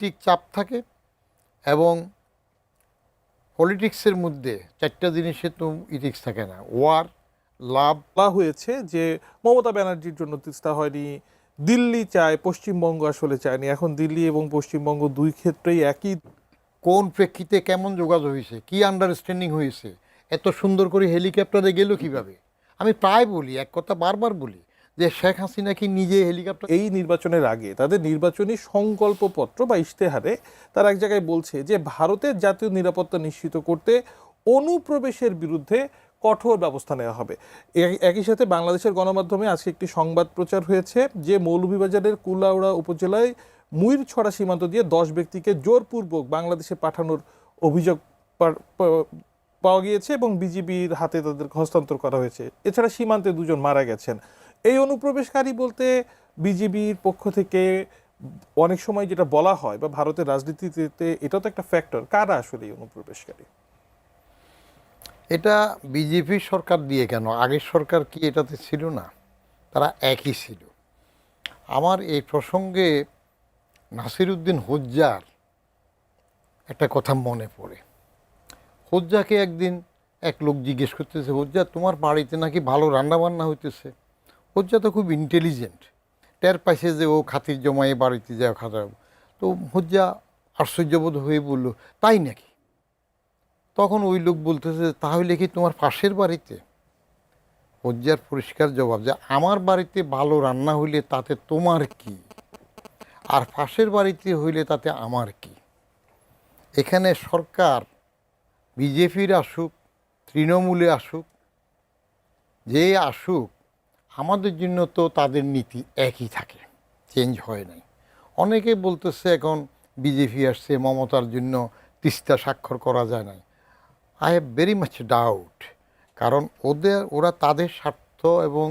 রাজনীতিক চাপ থাকে এবং পলিটিক্সের মধ্যে চারটা জিনিসের তো ইথিক্স থাকে না, ওয়ার, লাভ। বলা হয়েছে যে মমতা ব্যানার্জির জন্য তিস্তা হয়নি, দিল্লি চায়, পশ্চিমবঙ্গ আসলে চায়নি। এখন দিল্লি এবং পশ্চিমবঙ্গ দুই ক্ষেত্রেই একই। কোন প্রেক্ষিতে কেমন যোগাযোগ হয়েছে, কি আন্ডারস্ট্যান্ডিং হয়েছে, এত সুন্দর করে হেলিকপ্টারে গেল কিভাবে? আমি প্রায় বলি, এক কথা বারবার বলি, যে শেখ হাসিনা কি নিজে হেলিকপ্টার? এই নির্বাচনের আগে তাদের নির্বাচনী সংকল্পপত্র বা ইশতেহারে তারা এক জায়গায় বলছে যে ভারতের জাতীয় নিরাপত্তা নিশ্চিত করতে অনুপ্রবেশের বিরুদ্ধে কঠোর ব্যবস্থা নেওয়া হবে। একই সাথে বাংলাদেশের গণমাধ্যমে আজকে একটি সংবাদ প্রচার হয়েছে যে মৌলভীবাজারের কুলাউড়া উপজেলায় মুইরছড়া সীমান্ত দিয়ে 10 ব্যক্তিকে জোরপূর্বক বাংলাদেশে পাঠানোর অভিযোগ পাওয়া গিয়েছে এবং বিজিবির হাতে তাদের হস্তান্তর করা হয়েছে। এছাড়া সীমান্তে 2 জন মারা গেছেন। এই অনুপ্রবেশকারী বলতে বিজিবির পক্ষ থেকে অনেক সময় যেটা বলা হয় বা ভারতের রাজনীতিতে এটা তো একটা ফ্যাক্টর, কারা আসলে এই অনুপ্রবেশকারী? এটা বিজেপি সরকার দিয়ে কেন, আগের সরকার কি এটাতে ছিল না? তারা একই ছিল। আমার এই প্রসঙ্গে নাসিরউদ্দিন হোজ্জার একটা কথা মনে পড়ে। হোজ্জাকে একদিন এক লোক জিজ্ঞেস করতেছে, হোজ্জা তোমার বাড়িতে নাকি ভালো রান্নাবান্না হইতেছে। হোজ্জা তো খুব ইন্টেলিজেন্ট, টের পাইছে যে ও খাতির জমায়ে বাড়িতে যায় খাতা। তো হোজ্জা আশ্চর্যবোধ হয়ে বলল, তাই নাকি? তখন ওই লোক বলতেছে, তাহলে কি তোমার পাশের বাড়িতে? হোজ্জার পরিষ্কার জবাব যে আমার বাড়িতে ভালো রান্না হইলে তাতে তোমার কি, আর পাশের বাড়িতে হইলে তাতে আমার কি? এখানে সরকার বিজেপির আসুক, তৃণমূলে আসুক, যে আসুক, আমাদের জন্য তো তাদের নীতি একই থাকে, চেঞ্জ হয় নাই। অনেকে বলতেছে এখন বিজেপি আসছে, মমতার জন্য তিস্তা স্বাক্ষর করা যায় নাই। I have very much doubt, কারণ ওরা তাদের স্বার্থ এবং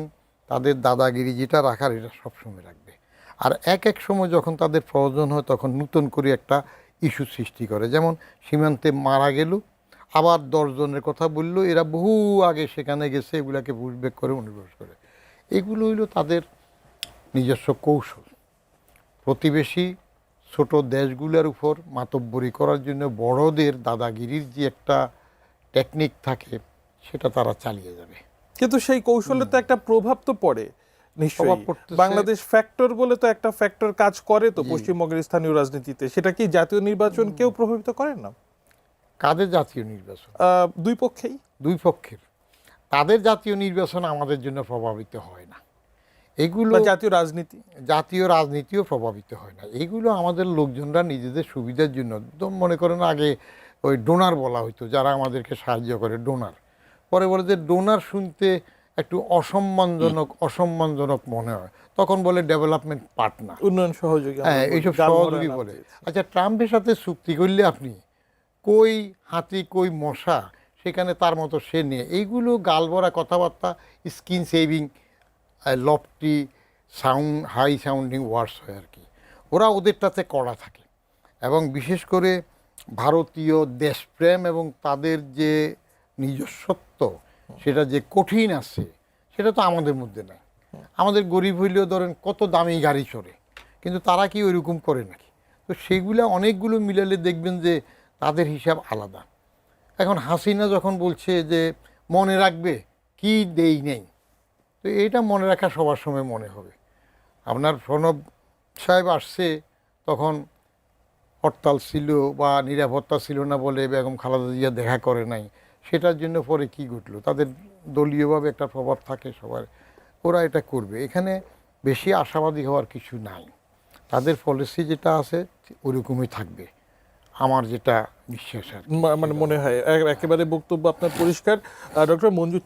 তাদের দাদাগিরি যেটা রাখার এটা সবসময় রাখবে। আর এক এক সময় যখন তাদের প্রয়োজন হয় তখন নতুন করে একটা ইস্যু সৃষ্টি করে। যেমন সীমান্তে মারা গেল, আবার 10 জনের কথা বললো, এরা বহু আগে সেখানে গেছে, এগুলাকে পুশব্যাক করে অনুপ্রবেশ করে। এগুলো হইল তাদের নিজস্ব কৌশল। প্রতিবেশী ছোট দেশগুলোর উপর মাতব্বরি করার জন্য বড়দের দাদাগিরির যে একটা টেকনিক থাকে, সেটা তারা চালিয়ে যাবে। কিন্তু সেই কৌশলে তো একটা প্রভাব তো পড়ে নিশ্চয়ই। বাংলাদেশ ফ্যাক্টর বলে তো একটা ফ্যাক্টর কাজ করে তো পশ্চিমবঙ্গের স্থানীয় রাজনীতিতে, সেটা কি জাতীয় নির্বাচন কেউ প্রভাবিত করেন না? কাদের জাতীয় নির্বাচন? দুই পক্ষেই, দুই পক্ষের। তাদের জাতীয় নির্বাচন আমাদের জন্য প্রভাবিত হয় না। এগুলো জাতীয় রাজনীতি, জাতীয় রাজনীতিও প্রভাবিত হয় না। এগুলো আমাদের লোকজনরা নিজেদের সুবিধার জন্য, মনে করেন আগে ওই ডোনার বলা হইতো, যারা আমাদেরকে সাহায্য করে ডোনার। পরে বলে যে ডোনার শুনতে একটু অসম্মানজনক মনে হয়, তখন বলে ডেভেলপমেন্ট পার্টনার, উন্নয়ন সহযোগী। হ্যাঁ, এইসব সহযোগী বলে। আচ্ছা, ট্রাম্পের সাথে চুক্তি করলে আপনি কই হাতি কই মশা, সেখানে তার মতো সে নিয়ে, এইগুলো গালভরা কথাবার্তা, skin saving, lofty high sounding words হয় আর কি। ওরা ওদেরটাতে কড়া থাকে, এবং বিশেষ করে ভারতীয় দেশপ্রেম এবং তাদের যে নিজস্বত্ব, সেটা যে কঠিন আছে, সেটা তো আমাদের মধ্যে নাই। আমাদের গরিব হইলেও ধরেন কত দামি গাড়ি চড়ে, কিন্তু তারা কি ওইরকম করে নাকি? তো সেগুলো অনেকগুলো মিলালে দেখবেন যে তাদের হিসাব আলাদা। এখন হাসিনা যখন বলছে যে মনে রাখবে কি দেই নেই, তো এইটা মনে রাখা সবার সময় মনে হবে। আপনার প্রণব সাহেব আসছে, তখন হরতাল ছিল বা নিরাপত্তা ছিল না বলে বেগম খালেদা জিয়া দেখা করে নাই, সেটার জন্য পরে কি ঘটলো? তাদের দলীয়ভাবে একটা প্রভাব থাকে সবার, ওরা এটা করবে। এখানে বেশি আশাবাদী হওয়ার কিছু নাই, তাদের পলিসি যেটা আছে ওরকমই থাকবে, আমার যেটা বিশ্বাস আর কি। মানে মনে হয় একেবারে বক্তব্য আপনার পরিষ্কার। ডক্টর মঞ্জু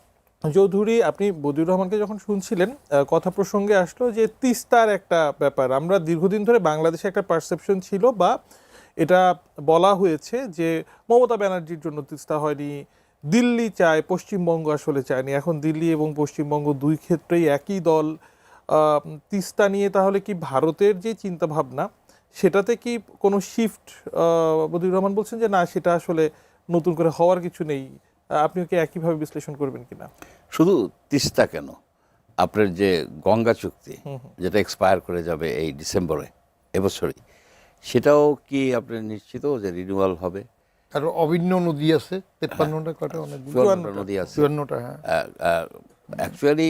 চৌধুরী, আপনি বদিউর রহমানকে যখন শুনছিলেন, কথা প্রসঙ্গে আসলো যে তিস্তার একটা ব্যাপার। আমরা দীর্ঘদিন ধরে বাংলাদেশে একটা পারসেপশন ছিল বা এটা বলা হয়েছে যে মমতা ব্যানার্জির জন্য তিস্তা হয়নি, দিল্লি চায়, পশ্চিমবঙ্গ আসলে চায়নি। এখন দিল্লি এবং পশ্চিমবঙ্গ দুই ক্ষেত্রেই একই দল। তিস্তা নিয়ে তাহলে কি ভারতের যে চিন্তাভাবনা, সেটাতে কি কোনো শিফট? বদিউর রহমান বলছেন যে না, সেটা আসলে নতুন করে হওয়ার কিছু নেই। আপনিও কি একইভাবে বিশ্লেষণ করবেন কিনা? শুধু তিস্তা কেন, আপনার যে গঙ্গা চুক্তি যেটা এক্সপায়ার করে যাবে এই ডিসেম্বরে এবছরই, সেটাও কি আপনি নিশ্চিত যে রিনিউয়াল হবে? আর অভিন্ন নদী আছে 53টা, কটা অনেকগুলো, 54টা নদী আছে 54টা, হ্যাঁ। অ্যাকচুয়ালি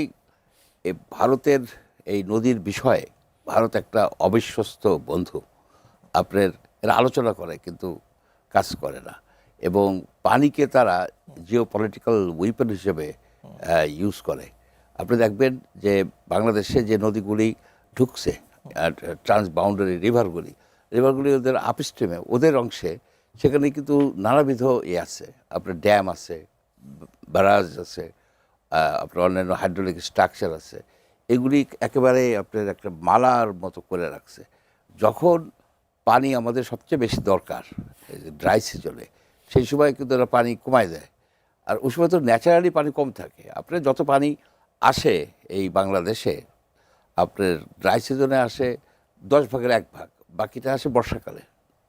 ভারতের এই নদীর বিষয়ে ভারত একটা অবিশ্বস্ত বন্ধু। আপনার এরা আলোচনা করে কিন্তু কাজ করে না, এবং পানিকে তারা জিও পলিটিক্যাল উইপন হিসেবে ইউজ করে। আপনি দেখবেন যে বাংলাদেশে যে নদীগুলি ঢুকছে, ট্রান্স বাউন্ডারি রিভারগুলি ওদের আপস্ট্রিমে, ওদের অংশে, সেখানে কিন্তু নানাবিধ আছে, আপনার ড্যাম আছে, ব্যারাজ আছে, আপনার অন্যান্য হাইড্রোলিক স্ট্রাকচার আছে। এগুলি একেবারে আপনার একটা মালার মতো করে রাখছে। যখন পানি আমাদের সবচেয়ে বেশি দরকার ড্রাই সিজনে, সেই সময় কিন্তু ওরা পানি কমায় দেয়। আর ওই সময় তো ন্যাচারালি পানি কম থাকে। আপনার যত পানি আসে এই বাংলাদেশে, আপনার ড্রাই সিজনে আসে 10 ভাগের 1 ভাগ, বাকিটা আসে বর্ষাকালে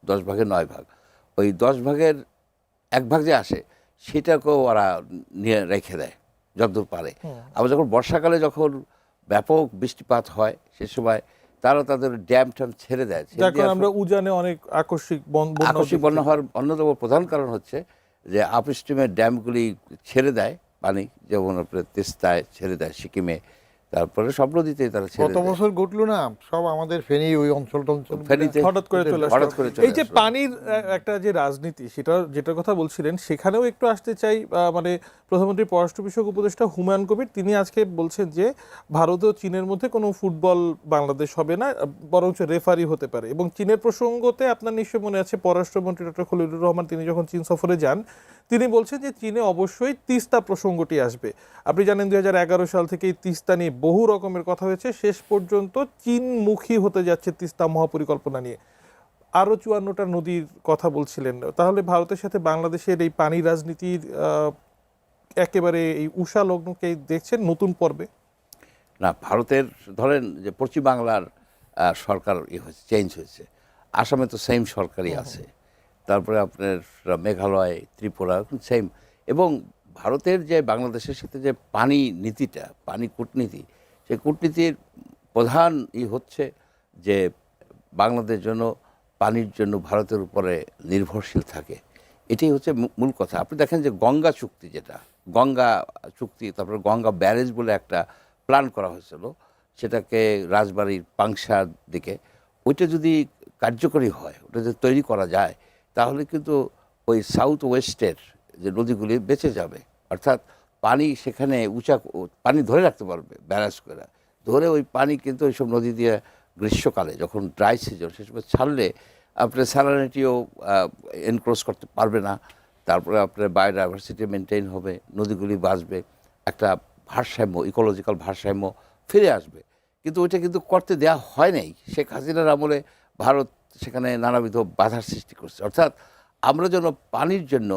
10 ভাগের 9 ভাগ। ওই 10 ভাগের 1 ভাগ যে আসে সেটাকেও ওরা নিয়ে রেখে দেয় যতদূর পারে। আবার যখন বর্ষাকালে যখন ব্যাপক বৃষ্টিপাত হয়, সে সময় তারা তাদের ড্যাম ট্যাম ছেড়ে দেয়। যার কারণে আমরা উজানে অনেক আকস্মিক বন্যা হওয়ার অন্যতম প্রধান কারণ হচ্ছে যে আপস্ট্রিমের ড্যামগুলি ছেড়ে দেয় পানি, যেমন আপনার তেস্তায় ছেড়ে দেয়, সিকিমে, তারপরে সব নদীতেই তারা ছেড়ে গত দেয়। বছর ঘটলো না সব আমাদের ফেনী ওই অঞ্চল ফেনীতে হঠাৎ করে চলে হঠাৎ আসলো। করে চলে এই যে আসলো। পানির একটা যে রাজনীতি, সেটা যেটার কথা বলছিলেন, সেখানেও একটু আসতে চাই। মানে প্রধানমন্ত্রী পররাষ্ট্র বিষয়ক উপদেষ্টা হুমায়ুন কবির তিনি আজকে বলছেন যে ভারত ও চীনের মধ্যে কোনো ফুটবল বাংলাদেশ হবে না, বরঞ্চ রেফারি হতে পারে। এবং চীনের প্রসঙ্গতে আপনার নিশ্চয় মনে আছে পররাষ্ট্রমন্ত্রী ডক্টর খলিলুর রহমান তিনি যখন চীন সফরে যান, তিনি বলছেন যে চীনে অবশ্যই তিস্তা প্রসঙ্গটি আসবে। আপনি জানেন 2011 সাল থেকে তিস্তা নিয়ে বহু রকমের কথা হয়েছে, শেষ পর্যন্ত চীনমুখী হতে যাচ্ছে তিস্তা মহাপরিকল্পনা নিয়ে। আরও 54টা নদীর কথা বলছিলেন। তাহলে ভারতের সাথে বাংলাদেশের এই পানি রাজনীতির একেবারে এই উষা লগ্নকে দেখছেন নতুন পর্বে? না, ভারতের ধরেন যে পশ্চিম বাংলার সরকার চেঞ্জ হয়েছে, আসামে তো সেম সরকারই আছে, তারপরে আপনার মেঘালয়, ত্রিপুরা সেম। এবং ভারতের যে বাংলাদেশের সাথে যে পানি নীতিটা, পানি কূটনীতি, সেই কূটনীতির প্রধান হচ্ছে যে বাংলাদেশ জন্য পানির জন্য ভারতের উপরে নির্ভরশীল থাকে। এটাই হচ্ছে মূল কথা। আপনি দেখেন যে গঙ্গা চুক্তি, যেটা গঙ্গা চুক্তি, তারপরে গঙ্গা ব্যারেজ বলে একটা প্ল্যান করা হয়েছিল, সেটাকে রাজবাড়ির পাংশার দিকে, ওইটা যদি কার্যকরী হয়, ওটা যদি তৈরি করা যায়, তাহলে কিন্তু ওই সাউথ ওয়েস্টের যে নদীগুলি বেঁচে যাবে। অর্থাৎ পানি সেখানে পানি ধরে রাখতে পারবে, ব্যারাজ করে ধরে ওই পানি কিন্তু ওইসব নদী দিয়ে গ্রীষ্মকালে যখন ড্রাই সিজন, সে সময় ছাড়লে আপনার স্যালানিটিও এনক্রোচ করতে পারবে না, তারপরে আপনার বায়োডাইভার্সিটি মেনটেন হবে, নদীগুলি বাঁচবে, একটা ভারসাম্য, ইকোলজিক্যাল ভারসাম্য ফিরে আসবে। কিন্তু ওইটা কিন্তু করতে দেওয়া হয় নাই। শেখ হাসিনার আমলে ভারত সেখানে নানাবিধ বাধার সৃষ্টি করছে। অর্থাৎ আমরা যেন পানির জন্য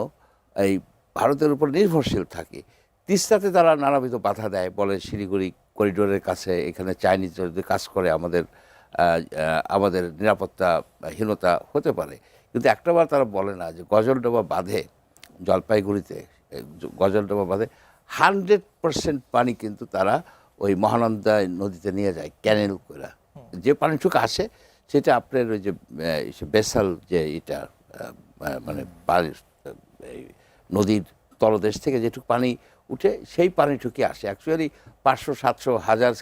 এই ভারতের উপর নির্ভরশীল থাকি, তিস্তাতে তারা নানাবিধ বাধা দেয়, বলে শিলিগুড়ি করিডোরের কাছে এখানে চাইনিজ যদি কাজ করে আমাদের নিরাপত্তাহীনতা হতে পারে। কিন্তু একটাবার তারা বলে না যে গজলডোবা বাঁধে, জলপাইগুড়িতে গজলডোবা বাঁধে 100% পানি কিন্তু তারা ওই মহানন্দা নদীতে নিয়ে যায় ক্যানেল করে। যে পানিটুকু আসে সেটা আপনার ওই যে বেসাল যে এটা মানে এই নদীর তলদেশ থেকে যেটুকু পানি উঠে সেই পানিটুকুই আসে। অ্যাকচুয়ালি 500, 700, 1000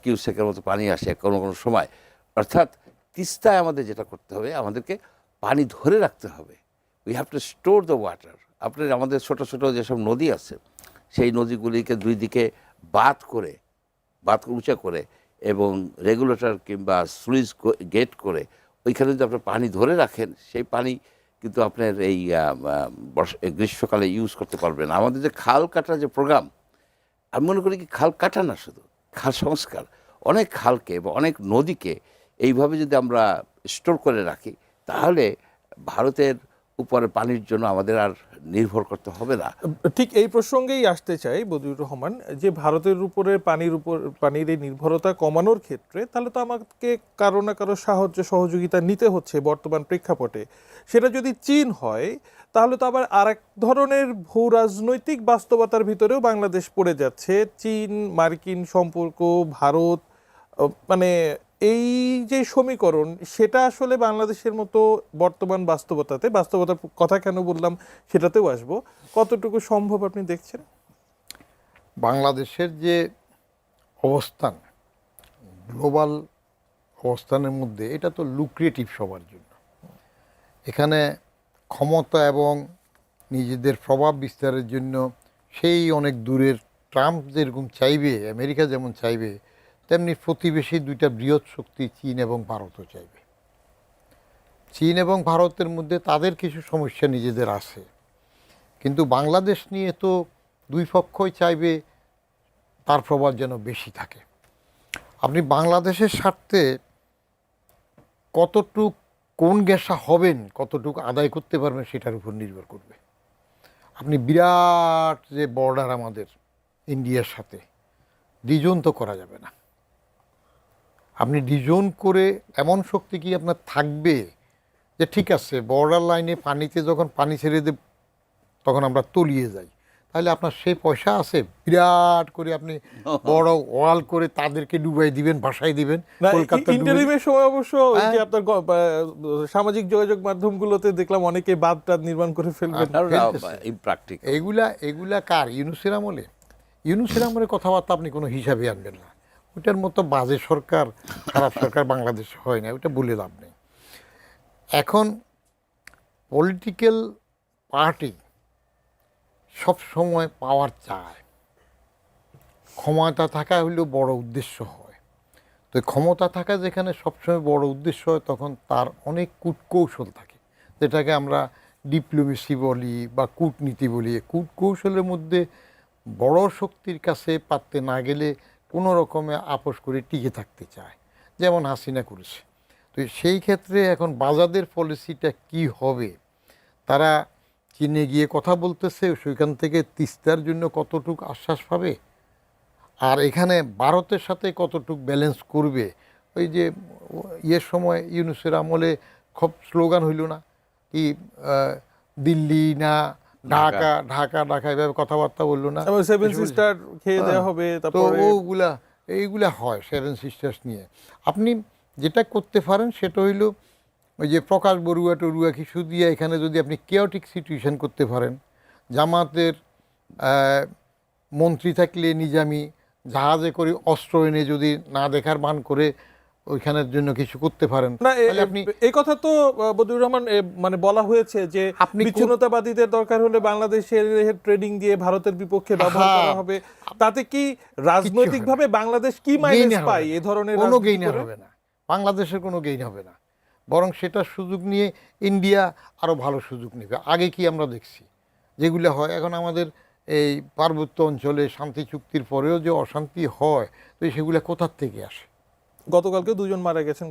কিউসেকের মতো পানি আসে কোনো কোনো সময়। অর্থাৎ তিস্তায় আমাদের যেটা করতে হবে, আমাদেরকে পানি ধরে রাখতে হবে। We have to store the water. আপনার আমাদের ছোট ছোট যেসব নদী আছে, সেই নদীগুলিকে দুই দিকে বাঁধ উঁচা করে এবং রেগুলেটর কিংবা স্লুইস গেট করে ওইখানে যদি আপনার পানি ধরে রাখেন, সেই পানি কিন্তু আপনার এই গ্রীষ্মকালে ইউজ করতে পারবেন। আমাদের যে খাল কাটার যে প্রোগ্রাম, আমি মনে করি কি খাল কাটা না, শুধু খাল সংস্কার। অনেক খালকে বা অনেক নদীকে এইভাবে যদি আমরা স্টোর করে রাখি, তাহলে ভারতের উপরে পানির জন্য আমাদের আর নির্ভর করতে হবে না। ঠিক এই প্রসঙ্গেই আসতে চাই বদিউর রহমান, যে ভারতের উপরে পানির এই নির্ভরতা কমানোর ক্ষেত্রে তাহলে তো আমাকে কারো না কারো সাহায্য সহযোগিতা নিতে হচ্ছে বর্তমান প্রেক্ষাপটে। সেটা যদি চীন হয়, তাহলে তো আবার আরেক ধরনের ভূ রাজনৈতিক বাস্তবতার ভিতরেও বাংলাদেশ পড়ে যাচ্ছে। চীন মার্কিন সম্পর্ক, ভারত, মানে এই যে সমীকরণ, সেটা আসলে বাংলাদেশের মতো বর্তমান বাস্তবতার কথা কেন বললাম সেটাতেও আসবো, কতটুকু সম্ভব আপনি দেখছেন? বাংলাদেশের যে অবস্থান, গ্লোবাল অবস্থানের মধ্যে, এটা তো লুক্রেটিভ সবার জন্য। এখানে ক্ষমতা এবং নিজেদের প্রভাব বিস্তারের জন্য সেই অনেক দূরের ট্রাম্প যেরকম চাইবে, আমেরিকা যেমন চাইবে, তেমনি প্রতিবেশী দুইটা বৃহৎ শক্তি চীন এবং ভারতও চাইবে। চীন এবং ভারতের মধ্যে তাদের কিছু সমস্যা নিজেদের আছে, কিন্তু বাংলাদেশ নিয়ে তো দুই পক্ষই চাইবে তার প্রভাব যেন বেশি থাকে। আপনি বাংলাদেশের স্বার্থে কতটুক কোন গ্যাসা হবেন, কতটুকু আদায় করতে পারবেন সেটার উপর নির্ভর করবে। আপনি বিরাট যে বর্ডার আমাদের ইন্ডিয়ার সাথে, ডিজোন তো করা যাবে না। আপনি ডিজোন করে এমন শক্তি কি আপনার থাকবে যে ঠিক আছে বর্ডার লাইনে পানিতে যখন পানি ছেড়ে দেব তখন আমরা তলিয়ে যাই, তাহলে আপনার সেই পয়সা আছে বিরাট করে আপনি বড় ওয়াল করে তাদেরকে ডুবাই দিবেন, ভাসাই দিবেন। কলকাতা ইন্টারিমের সময় অবশ্য ওই যে আপনার সামাজিক যোগাযোগ মাধ্যমগুলোতে দেখলাম অনেকে বাঁধ টাদ নির্মাণ করে ফেলবেন। প্র্যাকটিক্যাল এগুলা কার? ইউনূসের আমলে? ইউনূসের আমলে কথাবার্তা আপনি কোনো হিসাবে আনবেন না। ওইটার মতো বাজে সরকার, খারাপ সরকার বাংলাদেশে হয় না, ওইটা বলে লাভ নেই। এখন পলিটিক্যাল পার্টি সব সময় পাওয়ার চায়, ক্ষমতা থাকা হলেও বড় উদ্দেশ্য হয়। তো ক্ষমতা থাকা যেখানে সবসময় বড় উদ্দেশ্য হয়, তখন তার অনেক কূটকৌশল থাকে, যেটাকে আমরা ডিপ্লোমেসি বলি বা কূটনীতি বলি। কূটকৌশলের মধ্যে বড় শক্তির কাছে পারতে না গেলে কোনো রকমে আপোষ করে টিকে থাকতে চায়, যেমন হাসিনা করেছে। তো সেই ক্ষেত্রে এখন বাজাদের পলিসিটা কি হবে, তারা চীনে গিয়ে কথা বলতেছে, সেখান থেকে তিস্তার জন্য কতটুক আশ্বাস পাবে, আর এখানে ভারতের সাথে কতটুক ব্যালেন্স করবে। ওই যে ইয়ের সময় ইউনূসের আমলে খুব স্লোগান হইল না কি, দিল্লি না ঢাকা, ঢাকা ঢাকা এভাবে কথাবার্তা বললো না, সেভেন সিস্টার খেয়ে দেওয়া হবে। তো এইগুলা হয় সেভেন সিস্টার্স নিয়ে। আপনি যেটা করতে পারেন সেটা হইল ওই যে প্রকাশ বড়ুয়া টড়ুয়া কিছু দিয়ে এখানে যদি আপনি কেওটিক সিচুয়েশন করতে পারেন, জামাতের মন্ত্রী থাকলে নিজামি জাহাজে করে অস্ত্র এনে যদি না দেখার মান করে ওইখানের জন্য কিছু করতে পারেন, না আপনি এই কথা তো বদিউর রহমান মানে বলা হয়েছে যে বিচ্ছিন্নতাবাদীদের দরকার হলে বাংলাদেশের ট্রেডিং দিয়ে ভারতের বিপক্ষে ব্যবহার করা হবে। তাতে কি রাজনৈতিকভাবে বাংলাদেশ কি মাইনাস পায়? এই ধরনের কোনো গেইন হবে না, বাংলাদেশের কোনো গেইন হবে না, বরং সেটার সুযোগ নিয়ে ইন্ডিয়া আরও ভালো সুযোগ নেবে। আগে কি আমরা দেখছি যেগুলো হয়, এখন আমাদের এই পার্বত্য অঞ্চলে শান্তি চুক্তির পরেও যে অশান্তি হয়, তো সেগুলো কোথার থেকে আসে? গতকালকে দুজন মারা গেছেন,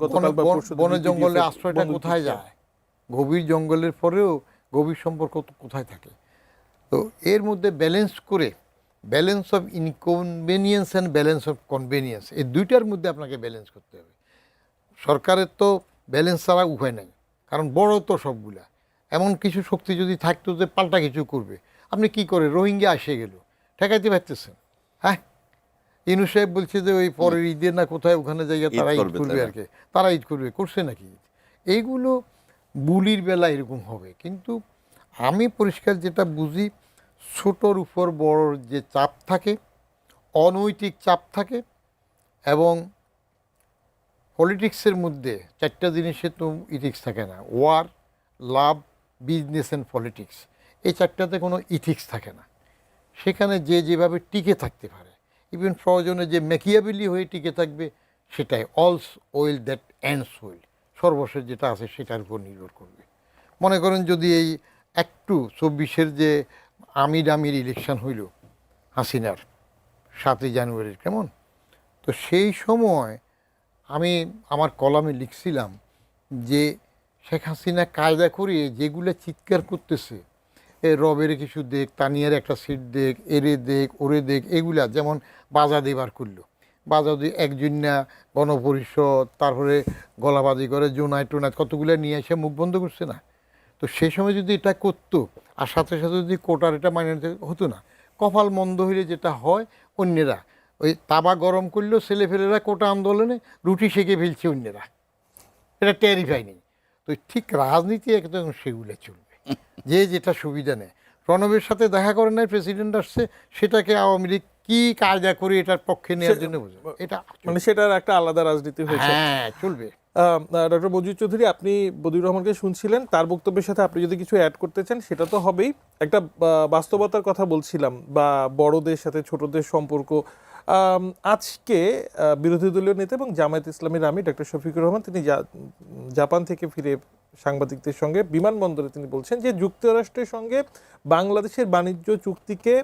বনে জঙ্গলে আশ্রয়টা কোথায় যায়? গভীর জঙ্গলের পরেও গভীর সম্পর্ক কোথায় থাকে? তো এর মধ্যে ব্যালেন্স করে, balance of inconvenience and balance of convenience, এই দুইটার মধ্যে আপনাকে ব্যালেন্স করতে হবে। সরকারের তো ব্যালেন্স ছাড়া উপায় নাই, কারণ বড় তো সবগুলা। এমন কিছু শক্তি যদি থাকতো যে পাল্টা কিছু করবে, আপনি কি করে রোহিঙ্গা এসে গেল, ঠেকাইতে পারতেছেন? হ্যাঁ, ইনু সাহেব বলছে যে ওই পরের ঈদে না কোথায় ওখানে জায়গা তারা ঈদ করবে, আর কি তারা ঈদ করবে, করছে নাকি? এইগুলো বুলির বেলা এরকম হবে। কিন্তু আমি পরিষ্কার যেটা বুঝি, ছোটোর উপর বড় যে চাপ থাকে, অনৈতিক চাপ থাকে, এবং পলিটিক্সের মধ্যে চারটা জিনিসে তো ইথিক্স থাকে না: war, love, business and politics. এই চারটাতে কোনো ইথিক্স থাকে না। সেখানে যে যেভাবে টিকে থাকতে পারে, ইভেন প্রয়োজনে যে ম্যাকিয়াবেলি হয়ে টিকে থাকবে, সেটাই all's well that ends well, সর্বশেষ যেটা আছে সেটার উপর নির্ভর করবে। মনে করেন যদি এই একটু 24-এর যে আমির ইলেকশন হইল হাসিনার 7ই জানুয়ারির, কেমন, তো সেই সময় আমি আমার কলামে লিখছিলাম যে শেখ হাসিনা কায়দা করিয়ে যেগুলো চিৎকার করতেছে, রবের কিছু দেখ, তানিয়ার একটা সিট দেখ, এরে দেখ, ওরে দেখ, এগুলা যেমন বাজা দেবার করলো, বাজা দিয়ে একজন না গণপরিষদ, তারপরে গলাবাজি করে জোনায় টোনায় কতগুলো নিয়ে এসে মুখ বন্ধ করছে না? তো সেই সময় যদি এটা করতো, আর সাথে সাথে যদি কোটার এটা মাইনে হতো না, কপাল মন্দ হইলে যেটা হয়, অন্যেরা ওই তাবা গরম করলেও ছেলেফেলেরা কোটা আন্দোলনে রুটি সেঁকে ফেলছে অন্যরা, এটা টেরিফাই নেই। তো ঠিক রাজনীতি একদম সেগুলো চলবে, যে যেটা সুবিধা নেয়। প্রণবের সাথে দেখা করে নাই, প্রেসিডেন্ট আসছে, সেটাকে আওয়ামী লীগ কি কায়দা করে এটার পক্ষে নেওয়ার জন্য বোঝে, এটা মানে সেটার একটা আলাদা রাজনীতি হয়েছে। হ্যাঁ চলবে। ডক্টর মঞ্জুর চৌধুরী, আপনি বদিউর রহমানকে শুনছিলেন, তার বক্তব্যের সাথে আপনি যদি কিছু অ্যাড করতে চান সেটা তো হবেই। একটা বাস্তবতার কথা বলছিলাম, বা বড়দের সাথে ছোটদের সম্পর্ক। আজকে বিরোধী দলীয় নেতা এবং জামায়াত ইসলামীর আমির ডক্টর শফিকুর রহমান, তিনি জাপান থেকে ফিরে সাংবাদিকদের সঙ্গে বিমানবন্দরে তিনি বলছেন যে যুক্তরাষ্ট্রের সঙ্গে বাংলাদেশের বাণিজ্য চুক্তিকে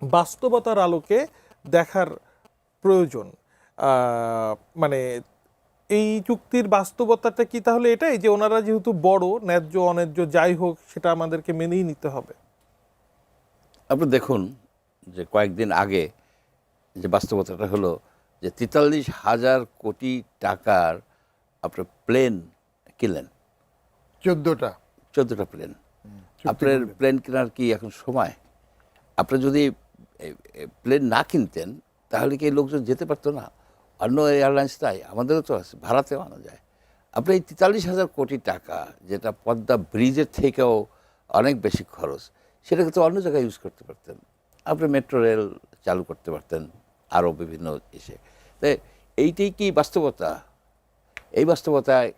বাস্তবতার আলোকে দেখার প্রয়োজন। মানে এই চুক্তির বাস্তবতাটা কি তাহলে এটাই যে ওনারা যেহেতু বড়, ন্যায্য অন্যায্য যাই হোক সেটা আমাদেরকে মেনেই নিতে হবে? আপনি দেখুন যে কয়েকদিন আগে যে বাস্তবতাটা হলো যে 43,000 কোটি টাকার আপনার প্লেন কিনলেন, 14টা প্লেন। আপনার প্লেন কেনার কি এখন সময়? আপনি যদি প্লেন না কিনতেন তাহলে কি এই লোকজন যেতে পারতো না? অন্য এয়ারলাইন্স তাই, আমাদেরও তো আছে, ভাড়াতেও আনা যায়। আপনি এই 43,000 কোটি টাকা, যেটা পদ্মা ব্রিজের থেকেও অনেক বেশি খরচ, সেটাকে তো অন্য জায়গায় ইউজ করতে পারতেন। আপনি মেট্রো রেল চালু করতে পারতেন, আরও বিভিন্ন এসে। তাই এইটাই কি বাস্তবতা? এই বাস্তবতায়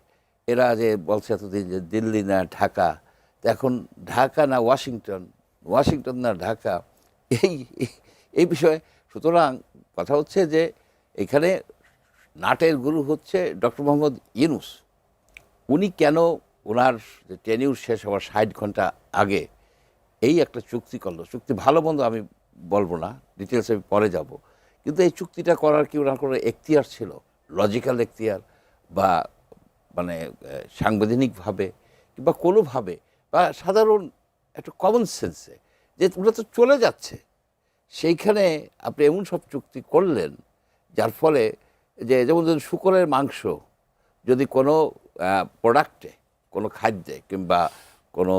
এরা যে বলছে এতদিন যে দিল্লি না ঢাকা, তো এখন ঢাকা না ওয়াশিংটন, ওয়াশিংটন না ঢাকা, এই এই বিষয়ে। সুতরাং কথা হচ্ছে যে এখানে নাটের গুরু হচ্ছে ডক্টর মোহাম্মদ ইউনূস। উনি কেন ওনার যে টেনিউর শেষ হওয়ার 60 ঘন্টা আগে এই একটা চুক্তি করলো? চুক্তি ভালো মন্দ আমি বলবো না, ডিটেলসে আমি পরে যাব, কিন্তু এই চুক্তিটা করার কি ওনার কোনো এখতিয়ার ছিল? লজিক্যাল এখতিয়ার, বা মানে সাংবিধানিকভাবে, কিংবা কোনোভাবে, বা সাধারণ একটা কমন সেন্সে, যে ওরা তো চলে যাচ্ছে, সেইখানে আপনি এমন সব চুক্তি করলেন যার ফলে যে, যেমন ধরুন শূকরের মাংস যদি কোনো প্রোডাক্টে, কোনো খাদ্যে, কিংবা কোনো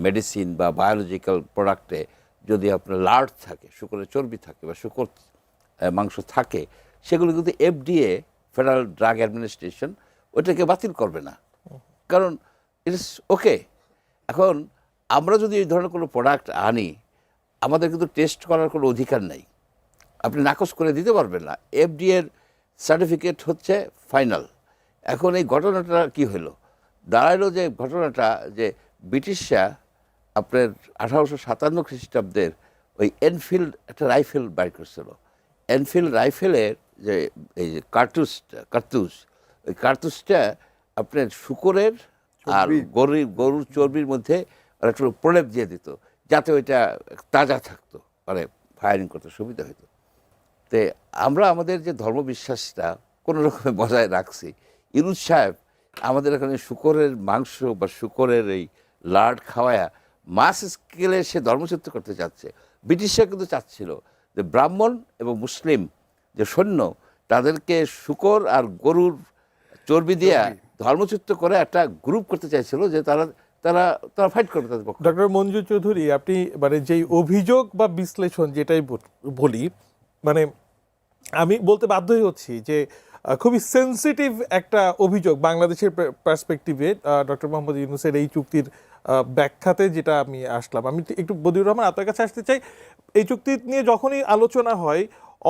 মেডিসিন বা বায়োলজিক্যাল প্রোডাক্টে যদি আপনার লার্ড থাকে, শূকরের চর্বি থাকে, বা শূকর মাংস থাকে, সেগুলো কিন্তু FDA, ফেডারেল ড্রাগ অ্যাডমিনিস্ট্রেশন, ওইটাকে বাতিল করবে না, কারণ ইট ইস ওকে। এখন আমরা যদি এই ধরনের কোনো প্রোডাক্ট আনি, আমাদের কিন্তু টেস্ট করার কোনো অধিকার নেই, আপনি নাকচ করে দিতে পারবেন না। FDA এর সার্টিফিকেট হচ্ছে ফাইনাল। এখন এই ঘটনাটা কি হলো, দাঁড়াইলো যে ঘটনাটা যে ব্রিটিশরা আপনার 1857 খ্রিস্টাব্দের ওই এনফিল্ড একটা রাইফেল বাইর করছিল। এনফিল্ড রাইফেলের যে এই যে কার্তুজ, ওই কার্তুজটা আপনার শূকরের আর গরুর চর্বির মধ্যে একটু প্রলেপ দিয়ে দিত, যাতে ওইটা তাজা থাকতো, মানে ফায়ারিং করতে সুবিধা হতো। তো আমরা আমাদের যে ধর্মবিশ্বাসটা কোনো রকমে বজায় রাখছি। ইউনূস সাহেব আমাদের এখানে শূকরের মাংস বা শূকরের এই লার্ড খাওয়ায়া মাস স্কেলে সে ধর্মচ্যুত করতে চাচ্ছে। ব্রিটিশরা কিন্তু চাচ্ছিল যে ব্রাহ্মণ এবং মুসলিম যে সৈন্য, তাদেরকে শূকর আর গরুর চর্বি দিয়া ধর্মচ্যুত করে একটা গ্রুপ করতে চাইছিল, যে তারা তারা তারা ফাইট করবে তাদের পক্ষে। ডক্টর মঞ্জুর চৌধুরী, আপনি মানে যেই অভিযোগ বা বিশ্লেষণ যেটাই বলি, মানে আমি বলতে বাধ্যই হচ্ছি যে খুবই সেন্সিটিভ একটা অভিযোগ বাংলাদেশের পার্সপেক্টিভে ডক্টর মোহাম্মদ ইউনূসের এই চুক্তির ব্যাখ্যাতে যেটা আমি আসলাম। আমি একটু বদিউর রহমান আপনার কাছে আসতে চাই। এই চুক্তি নিয়ে যখনই আলোচনা হয়,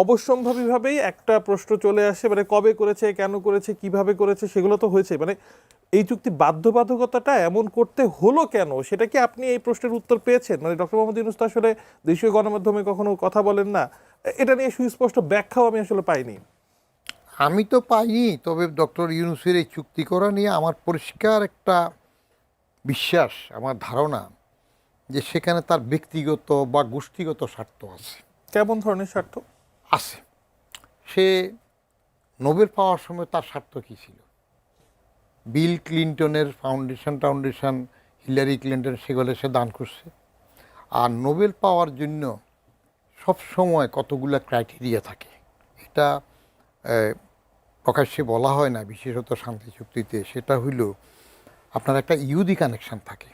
অবশ্যম্ভাবীভাবেই একটা প্রশ্ন চলে আসে, মানে কবে করেছে, কেন করেছে, কিভাবে করেছে, সেগুলো তো হয়েছে। মানে এই চুক্তি বাধ্যবাধকতাটা এমন করতে হলো কেন, সেটা কি আপনি এই প্রশ্নের উত্তর পেয়েছেন? মানে ডক্টর মোহাম্মদ ইউনূস তো আসলে দেশীয় গণমাধ্যমে কখনো কথা বলেন না, এটা নিয়ে সুস্পষ্ট ব্যাখ্যাও আমি আসলে পাইনি। আমি তো পাইনি, তবে ডক্টর ইউনূসের এই চুক্তি করা নিয়ে আমার পরিষ্কার একটা বিশ্বাস, আমার ধারণা যে সেখানে তার ব্যক্তিগত বা গোষ্ঠীগত স্বার্থ আছে। কেমন ধরনের স্বার্থ আছে? সে নোবেল পাওয়ার সময় তার স্বার্থ কী ছিল? বিল ক্লিন্টনের ফাউন্ডেশন, হিলারি ক্লিন্টন, সেগুলো সে দান করছে। আর নোবেল পাওয়ার জন্য সব সময় কতগুলো ক্রাইটেরিয়া থাকে, এটা প্রকাশ্যে বলা হয় না, বিশেষত শান্তি চুক্তিতে। সেটা হইল আপনার একটা ইহুদি কানেকশান থাকে।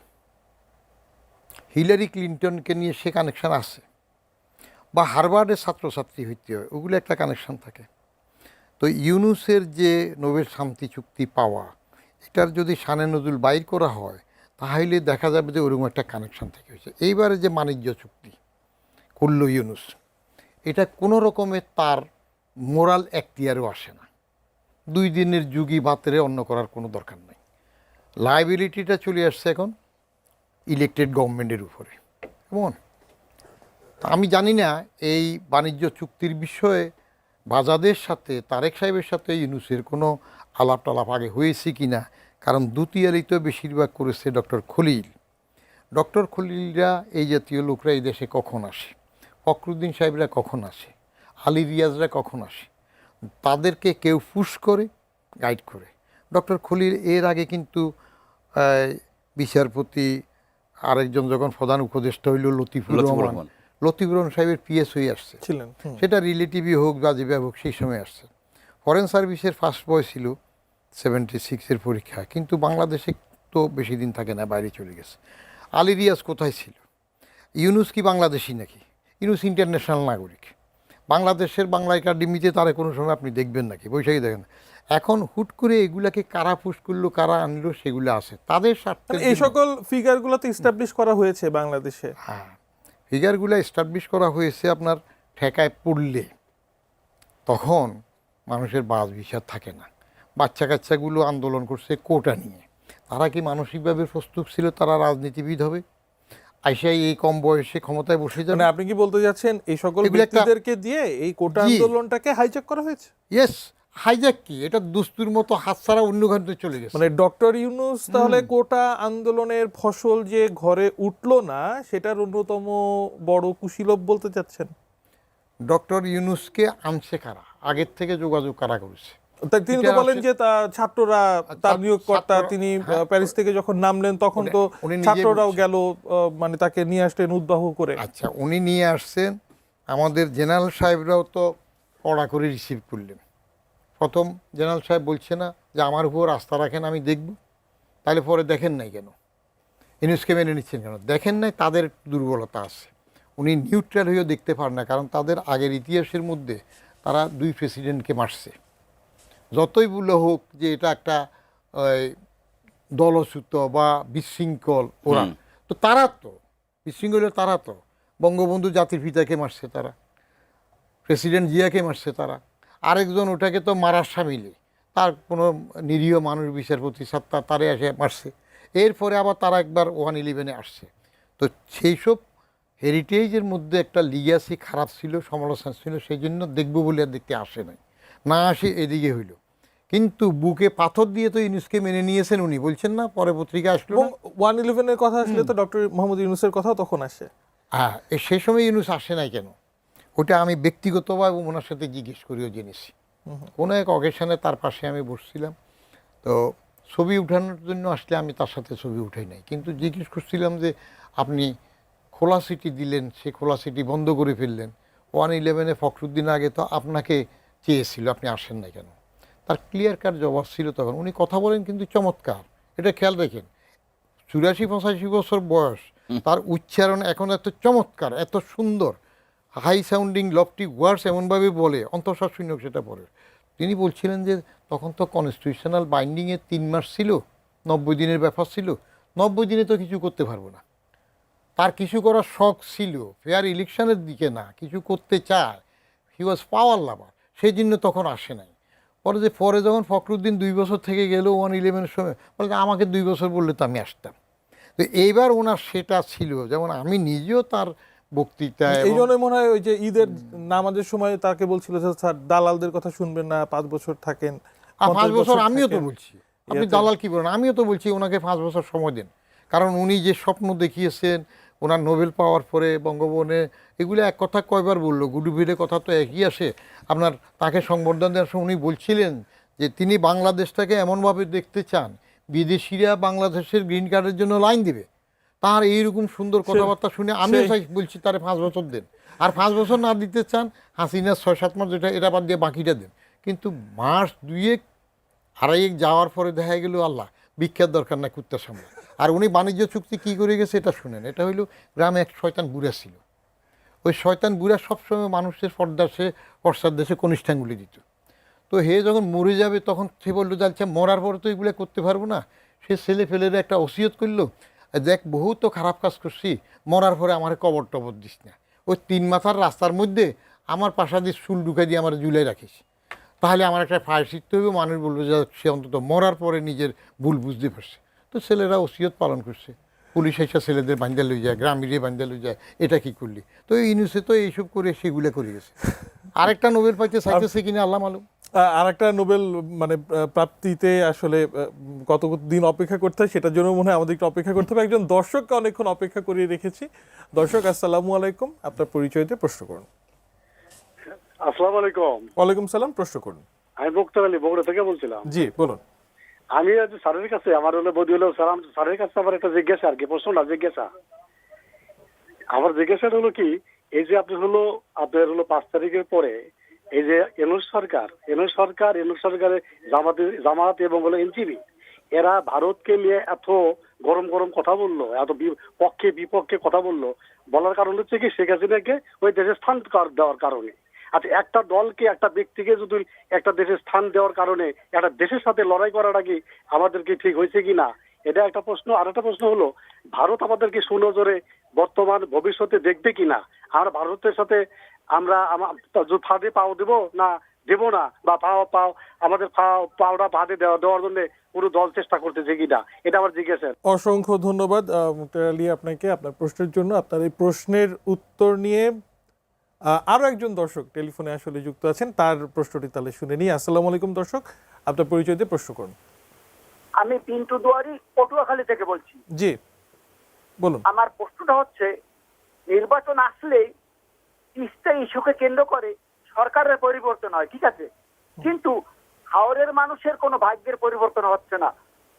হিলারি ক্লিন্টনকে নিয়ে সে কানেকশান আছে, বা হার্ভার্ডের ছাত্রছাত্রী হইতে হয়, ওগুলো একটা কানেকশন থাকে। তো ইউনুসের যে নোবেল শান্তি চুক্তি পাওয়া, এটার যদি শানে নজুল বাইর করা হয় তাহলে দেখা যাবে যে ওরকম একটা কানেকশন থেকে হয়েছে। এইবারে যে বাণিজ্য চুক্তি করল ইউনুস, এটা কোনো রকমের তার মোরাল এখতিয়ারও আসে না। 2 দিনের যুগী বাতেরে অন্য করার কোনো দরকার নেই। লায়াবিলিটিটা চলে আসছে এখন ইলেকটেড গভর্নমেন্টের উপরে। কেমন? আমি জানি না এই বাণিজ্য চুক্তির বিষয়ে বাজাদের সাথে তারেক সাহেবের সাথে ইউনুসের কোনো আলাপ টালাপ আগে হয়েছে কি না, কারণ দুতিয়ালি তো বেশিরভাগ করেছে ডক্টর খলিল। ডক্টর খলিলরা এই জাতীয় লোকরা এই দেশে কখন আসে, ফখরুদ্দিন সাহেবরা কখন আসে, আলী রিয়াজরা কখন আসে, তাদেরকে কেউ পুশ করে গাইড করে। ডক্টর খলিল এর আগে কিন্তু বিচারপতি আরেকজন যখন প্রধান উপদেষ্টা হইল লতিফুর রহমান, লতিফুর রহমান সাহেবের পিএস হয়ে আসছে ছিলেন। সেটা রিলেটিভই হোক বা যেভাবে হোক সেই সময় আসছে। ফরেন সার্ভিসের ফার্স্ট বয় ছিল 76-এর পরীক্ষা, কিন্তু বাংলাদেশে তো বেশি দিন থাকে না, বাইরে চলে গেছে। আলী রিয়াজ কোথায় ছিল? ইউনুস কি বাংলাদেশি নাকি? ইউনুস ইন্টারন্যাশনাল নাগরিক। বাংলাদেশের বাংলা একাডেমিতে তারা কোনো সময় আপনি দেখবেন নাকি? বৈশাখী দেখেন। এখন হুট করে এগুলাকে কারা পুশ করলো, কারা আনলো, সেগুলো আছে তাদের স্বার্থে। এই সকল ফিগারগুলো তো এস্টাবলিশ করা হয়েছে বাংলাদেশে। হ্যাঁ, ফিগারগুলো এস্টাবলিশ করা হয়েছে। আপনার ঠেকায় পড়লে তখন মানুষের বাস বিচার থাকে না। বাচ্চা কাচ্চাগুলো আন্দোলন করছে কোটা নিয়ে, তারা কি মানসিকভাবে প্রস্তুত ছিল তারা রাজনীতিবিদ হবে? আইসাই এই কম বয়সে ক্ষমতায় বসে যাবে? মানে আপনি কি বলতে যাচ্ছেন এই সকল এগুলো একটা- ব্যক্তিদেরকে দিয়ে এই কোটা জি। আন্দোলনটাকে হাইজ্যাক করা হয়েছে? ইয়েস, হাইজ্যাক কি, এটা দুস্তুর মতো হাত ছাড়া অন্য ঘন্টায় চলে গেছে। মানে ডক্টর ইউনূস তাহলে কোটা আন্দোলনের ফসল যে ঘরে উঠলো না সেটার অন্যতম বড় কুশীলব বলতে চাচ্ছেন? ডক্টর ইউনুসকে আনছে কারা, আগের থেকে যোগাযোগ কারা করেছে? তাই তিনি তো এটা বলেন আছে- যে ছাত্ররা তার নিয়োগকর্তা, ছাত্র- তিনি হ্যাঁ। প্যারিস থেকে যখন নামলেন তখন তো উনি নিজে ছাত্ররাও বলছেন। গেল, মানে তাকে নিয়ে আসলেন উদ্বাহ করে। আচ্ছা, উনি নিয়ে আসছেন, আমাদের জেনারেল সাহেবরাও তো কড়া করে রিসিভ করলেন। প্রথম জেনারেল সাহেব বলছে না যে আমার উপর আস্থা রাখেন, আমি দেখব। তাহলে পরে দেখেন নাই কেন? ইউনুসকে মেনে নিচ্ছেন কেন? দেখেন নাই, তাদের দুর্বলতা আছে। উনি নিউট্রাল হয়েও দেখতে পারেন না, কারণ তাদের আগের ইতিহাসের মধ্যে তারা 2 প্রেসিডেন্টকে মারছে। যতই বলে হোক যে এটা একটা দলচ্যুত বা বিশৃঙ্খল ওরা, তো তারা তো বিশৃঙ্খল, তারা তো বঙ্গবন্ধু জাতির পিতাকে মারছে, তারা প্রেসিডেন্ট জিয়াকে মারছে, তারা আরেকজন ওটাকে তো মারার সামিলে, তার কোনো নিরীহ মানুষ বিচারপতি সত্তা তারে এসে মারছে। এরপরে আবার তারা একবার 111-এ আসছে। তো সেই সব হেরিটেজের মধ্যে একটা লিগ্যাসি খারাপ ছিল, সমালোচনা ছিল, সেই জন্য দেখবো বলে আর দেখতে আসে নাই, না আসে এদিকে হইল। কিন্তু বুকে পাথর দিয়ে তো ইউনুসকে মেনে নিয়েছেন উনি, বলছেন না? পরে পত্রিকা আসলো এবং না? 111-এর কথা আসলে তো ডক্টর মোহাম্মদ ইউনূসের কথাও তখন আসে। হ্যাঁ, সেই সময় ইউনুস আসে নাই কেন? ওটা আমি ব্যক্তিগতভাবে ওনার সাথে জিজ্ঞেস করেও জেনেছি। কোনো এক অকেশনে তার পাশে আমি বসছিলাম, তো ছবি উঠানোর জন্য আসলে আমি তার সাথে ছবি উঠাই নাই, কিন্তু জিজ্ঞেস করছিলাম যে আপনি খোলা সিটি দিলেন, সে খোলা সিটি বন্ধ করে ফেললেন। 111-এ ফখরুদ্দিন আগে তো আপনাকে চেয়েছিল, আপনি আসেন না কেন? তার ক্লিয়ার কাট জবাব ছিল তখন। উনি কথা বলেন কিন্তু চমৎকার, এটা খেয়াল রাখেন। 84-85 বছর বয়স, তার উচ্চারণ এখন এত চমৎকার, এত সুন্দর, হাই সাউন্ডিং লফটি ওয়ার্ডস এমনভাবে বলে, অন্তঃশ্বাস শূন্য সেটা পড়ে। তিনি বলছিলেন যে তখন তো কনস্টিটিউশনাল বাইন্ডিংয়ে 3 মাস ছিল, 90 দিনের ব্যাপার ছিল, 90 দিনে তো কিছু করতে পারবো না। তার কিছু করার শখ ছিল, ফেয়ার ইলেকশনের দিকে না, কিছু করতে চায়, হি ওয়াজ পাওয়ার লাভার, সেই জন্য তখন আসে নাই। পরে যখন ফখরুদ্দিন 2 বছর থেকে গেল 111-এর সময়, বলে আমাকে 2 বছর বললে তো আমি আসতাম। তো এইবার ওনার সেটা ছিল, যেমন আমি নিজেও তার বক্তৃতায় এই জন্য মনে হয় ওই যে ঈদের নামাজের সময় তাকে বলছিল যে স্যার দালালদের কথা শুনবেন না, 5 বছর থাকেন, 5 বছর আমিও তো থাকেন। বলছি, আপনি দালাল কি বলেন? আমিও তো বলছি ওনাকে 5 বছর সময় দেন, কারণ উনি যে স্বপ্ন দেখিয়েছেন ওনার নোবেল পাওয়ার পরে বঙ্গভবনে, এগুলো এক কথা কয়বার বললো, গুডুভিডের কথা তো একই আসে। আপনার তাকে সংবর্ধনা দেওয়ার সময় উনি বলছিলেন যে তিনি বাংলাদেশটাকে এমনভাবে দেখতে চান বিদেশিরা বাংলাদেশের গ্রিন কার্ডের জন্য লাইন দিবে। তার এইরকম সুন্দর কথাবার্তা শুনে আমিও বলছি তারে 5 বছর দেন, আর 5 বছর না দিতে চান হাসিনা 6-7 মাস, যেটা এটা বাদ দিয়ে বাকিটা দেন। কিন্তু মাস 2-1 2.5 যাওয়ার পরে দেখা গেল আল্লাহ ভিক্ষার দরকার না, কুত্তার সামনে। আর উনি বাণিজ্য চুক্তি কী করে গেছে এটা শুনেন। এটা হইল গ্রামে এক শয়তান বুড়া ছিল, ওই শয়তান বুড়া সবসময় মানুষের পশ্চাৎ দেশে কনিষ্ঠাঙ্গুলি দিত। তো হে যখন মরে যাবে তখন সে বললো যে আচ্ছা মরার পরে তো এগুলো করতে পারবো না। সে ছেলে ফেলের একটা ওসিয়ত করলো, দেখ বহুত তো খারাপ কাজ করছি, মরার পরে আমার কবর টবর দিস না, ওই 3 মাথার রাস্তার মধ্যে আমার পাশা দিয়ে চুল ঢুকাই দিয়ে আমার ঝুলাই রাখিস, তাহলে আমার একটা ফায়ার শিখতে হবে, মানুষ বলবো যে সে অন্তত মরার পরে নিজের ভুল বুঝতে পারছে। তো ছেলেরা ওসিয়ত পালন করছে, পুলিশ এসে ছেলেদের বান্ধা লই যায়, গ্রামের বান্ধা লই যায়, এটা কি করলি? তো ইউনুসে তো এইসব করে সেগুলো করে গেছে। আরেকটা নোবেল পাইতে চাইতেছে কিনা আল্লাহ মালুম। আর একটা নোবেল মানে প্রাপ্তিতে আসলে কত দিন অপেক্ষা করতে হয় সেটার জন্য মনে হয় আমাদের একটু অপেক্ষা করতে হবে। একজন দর্শককে অনেকক্ষণ অপেক্ষা করিয়ে রেখেছি। দর্শক আসসালামু আলাইকুম, আপনার পরিচয় দিয়ে প্রশ্ন করুন। আসসালামু আলাইকুম। ওয়ালাইকুম সালাম, প্রশ্ন করুন। আমি মুক্তার আলী বগুড়া থেকে বলছিলাম। জি বলুন। আমি আজ স্যারের কাছে আমার হলো বদি হলো স্যার, স্যারের কাছে আমার একটা জিজ্ঞাসা আর কি, প্রশ্নটা জিজ্ঞাসা। আমার জিজ্ঞাসাটা হলো কি, এই যে আপনার হলো 5 তারিখের পরে এই যে এনএস সরকারের জামাত এবং হলো এনসিপি এরা ভারতকে নিয়ে এত গরম গরম কথা বললো, এত পক্ষে বিপক্ষে কথা বলার কারণ হচ্ছে কি শেখ হাসিনাকে ওই দেশে স্থান দেওয়ার কারণে। আচ্ছা, একটা দলকে একটা ব্যক্তিকে যদি একটা দেশে স্থান দেওয়ার কারণে একটা দেশের সাথে লড়াই করাটা কি আমাদেরকে ঠিক হয়েছে কি না, এটা একটা প্রশ্ন। আর একটা প্রশ্ন হলো, ভারত আমাদেরকে সুনজরে বর্তমান ভবিষ্যতে দেখবে কিনা, আর ভারতের সাথে আমরা ফাঁদে পাও দেবো না দেবো না, বা পাও আমাদের পাওটা ফাঁদে দেওয়ার জন্য পুরো দল চেষ্টা করতেছে কিনা, এটা আমার জিজ্ঞাসা। অসংখ্য ধন্যবাদ মুক্তার আলী আপনাকে আপনার প্রশ্নের জন্য। আপনার এই প্রশ্নের উত্তর নিয়ে আরো একজন দর্শক টেলিফোনে আসলে যুক্ত আছেন, তার প্রশ্নটি তাহলে শুনে নিই। আসসালামু আলাইকুম দর্শক, আপনার পরিচয় দিয়ে প্রশ্ন করুন। আমি পিন্টু দুয়ারি পটুয়াখালী থেকে বলছি। জি বলুন। আমার প্রশ্নটা হচ্ছে, নির্বাচন আসলেই তিস্তা ইস্যুকে কেন্দ্র করে সরকারের পরিবর্তন হয়, ঠিক আছে, কিন্তু হাওরের মানুষের কোনো ভাগ্যের পরিবর্তন হচ্ছে না।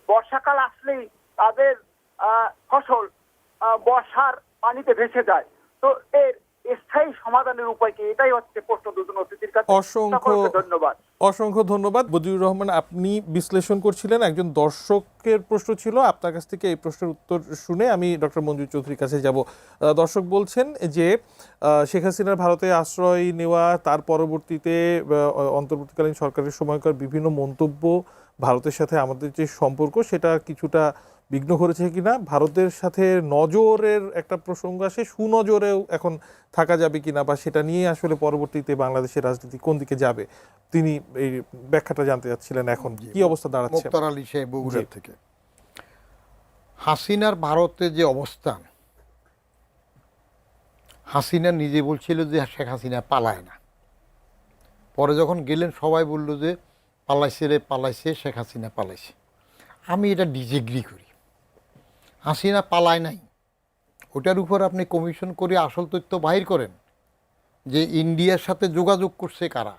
বর্ষাকাল আসলেই তাদের ফসল বর্ষার পানিতে ভেসে যায়। তো এর স্থায়ী সমাধানের উপায় কি? এটাই হচ্ছে প্রশ্ন দুজন অতিথির কাছে। ধন্যবাদ। অসংখ্য ধন্যবাদ বদিউর রহমান, আপনি বিশ্লেষণ করছিলেন, একজন দর্শকের প্রশ্ন ছিল। আপনার কাছ থেকে এই প্রশ্নের উত্তর শুনে আমি ডক্টর মঞ্জুর চৌধুরীর কাছে যাব। দর্শক বলছেন যে শেখ হাসিনার ভারতে আশ্রয় নেওয়া, তার পরবর্তীতে অন্তর্বর্তীকালীন সরকারের সময়কার বিভিন্ন মন্তব্য ভারতের সাথে আমাদের যে সম্পর্ক সেটা কিছুটা বিঘ্ন করেছে কিনা, ভারতের সাথে নজরের একটা প্রসঙ্গ আসে, সুনজরেও এখন থাকা যাবে কিনা, বা সেটা নিয়ে আসলে পরবর্তীতে বাংলাদেশের রাজনীতি কোন দিকে যাবে, তিনি এই ব্যাখ্যাটা জানতে চাচ্ছিলেন। এখন কি অবস্থা দাঁড়াচ্ছে? মুক্তার আলী সাহেব বগুড়া থেকে। হাসিনার ভারতে যে অবস্থান, হাসিনা নিজে বলছিল যে শেখ হাসিনা পালায় না, পরে যখন গেলেন সবাই বলল যে পালাইছে শেখ হাসিনা পালাইছে। আমি এটা ডিসএগ্রি করি। হাসিনা পালায় নাই, ওটার উপর আপনি কমিশন করে আসল তথ্য বাহির করেন যে ইন্ডিয়ার সাথে যোগাযোগ করছে কারা,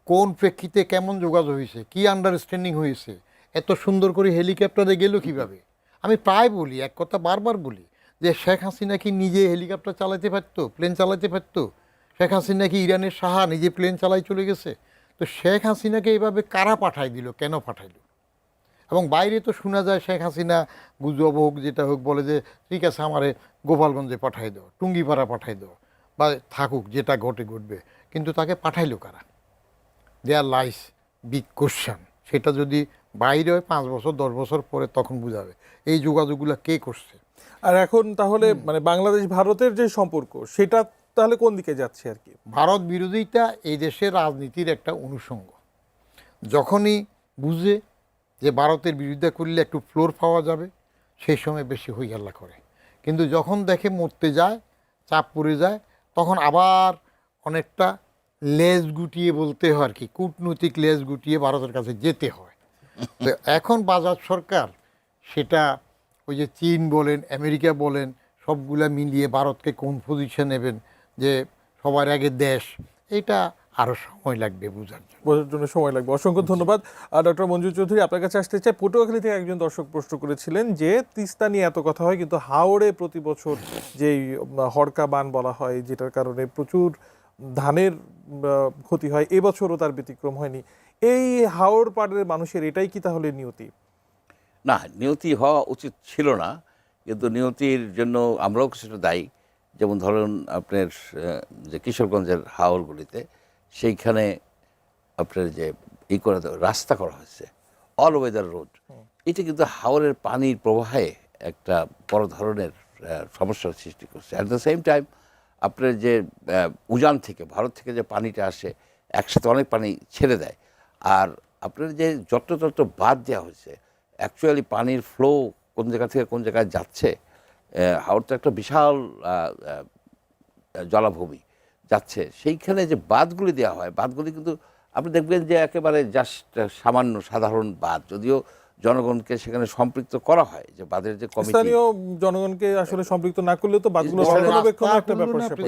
কোন প্রেক্ষিতে কেমন যোগাযোগ হয়েছে, কি আন্ডারস্ট্যান্ডিং হয়েছে, এত সুন্দর করে হেলিকপ্টারে গেল কিভাবে। আমি প্রায় বলি, এক কথা বারবার বলি, যে শেখ হাসিনা কি নিজে হেলিকপ্টার চালাতে পারতো, প্লেন চালাতে পারতো? শেখ হাসিনা কি ইরানের শাহ নিজে প্লেন চালাই চলে গেছে? তো শেখ হাসিনাকে এইভাবে কারা পাঠাই দিল, কেন পাঠাইল? এবং বাইরে তো শোনা যায় শেখ হাসিনা গুজব হোক যেটা হোক বলে যে ঠিক আছে আমারে গোপালগঞ্জে পাঠাই দাও, টুঙ্গিপাড়া পাঠাই দাও, বা থাকুক যেটা ঘটবে। কিন্তু তাকে পাঠাইলো কারা? দেয়ার লাইস বিগ কোশ্চেন। সেটা যদি বাইরে হয় 5 বছর 10 বছর পরে তখন বুঝাবে এই যোগাযোগগুলো কে করছে। আর এখন তাহলে মানে বাংলাদেশ ভারতের যে সম্পর্ক সেটা তাহলে কোন দিকে যাচ্ছে আর কি? ভারত বিরোধিতা এই দেশের রাজনীতির একটা অনুষঙ্গ। যখনই বুঝে যে ভারতের বিরোধিতা করলে একটু ফ্লোর পাওয়া যাবে, সেই সময় বেশি হইহাল্লা করে। কিন্তু যখন দেখে মরতে যায়, চাপ পড়ে যায়, তখন আবার অনেকটা লেজ গুটিয়ে বলতে হয় আর কি, কূটনৈতিক লেজ গুটিয়ে ভারতের কাছে যেতে হয়। তো এখন বাজার সরকার সেটা ওই যে চীন বলেন, আমেরিকা বলেন, সবগুলা মিলিয়ে ভারতকে কোন পজিশন নেবেন যে সবার আগে দেশ, এটা আরও সময় লাগবে বোঝার জন্য সময় লাগবে। অসংখ্য ধন্যবাদ ডক্টর মঞ্জুর চৌধুরী। আপনার কাছে আসতে চাই, পটুয়াখালী থেকে একজন দর্শক প্রশ্ন করেছিলেন যে তিস্তা নিয়ে এত কথা হয়, কিন্তু হাওড়ে প্রতি বছর যেই হড়কা বান বলা হয়, যেটার কারণে প্রচুর ধানের ক্ষতি হয়, এবছরও তার ব্যতিক্রম হয়নি। এই হাওড় পাড়ের মানুষের এটাই কি তাহলে নিয়তি? না, নিয়তি হওয়া উচিত ছিল না, কিন্তু নিয়তির জন্য আমরাও কিছুটা দায়ী। যেমন ধরুন আপনার যে কিশোরগঞ্জের হাওরগুলিতে সেইখানে আপনার যে রাস্তা করা হয়েছে, অল ওয়েদার রোড, এটা কিন্তু হাওরের পানির প্রবাহে একটা বড় ধরনের সমস্যার সৃষ্টি করছে। অ্যাট দ্য সেম টাইম আপনার যে উজান থেকে, ভারত থেকে যে পানিটা আসে একসাথে অনেক পানি ছেড়ে দেয়, আর আপনার যে যত্র বাদ দেওয়া হয়েছে, অ্যাকচুয়ালি পানির ফ্লো কোন জায়গা থেকে কোন জায়গায় যাচ্ছে, হাওর তো একটা বিশাল জলাভূমি যাচ্ছে, সেইখানে যে বাঁধগুলি দেওয়া হয়, বাঁধগুলি কিন্তু আপনি দেখবেন যে একেবারে জাস্ট সামান্য সাধারণ বাঁধ, যদিও জনগণকে সেখানে সম্পৃক্ত করা হয়, যে বাঁধের যে কমিটি, স্থানীয় জনগণকে আসলে সম্পৃক্ত না করলেও তো বাদগুলো রক্ষণাবেক্ষণ একটা ব্যাপার স্যাপার।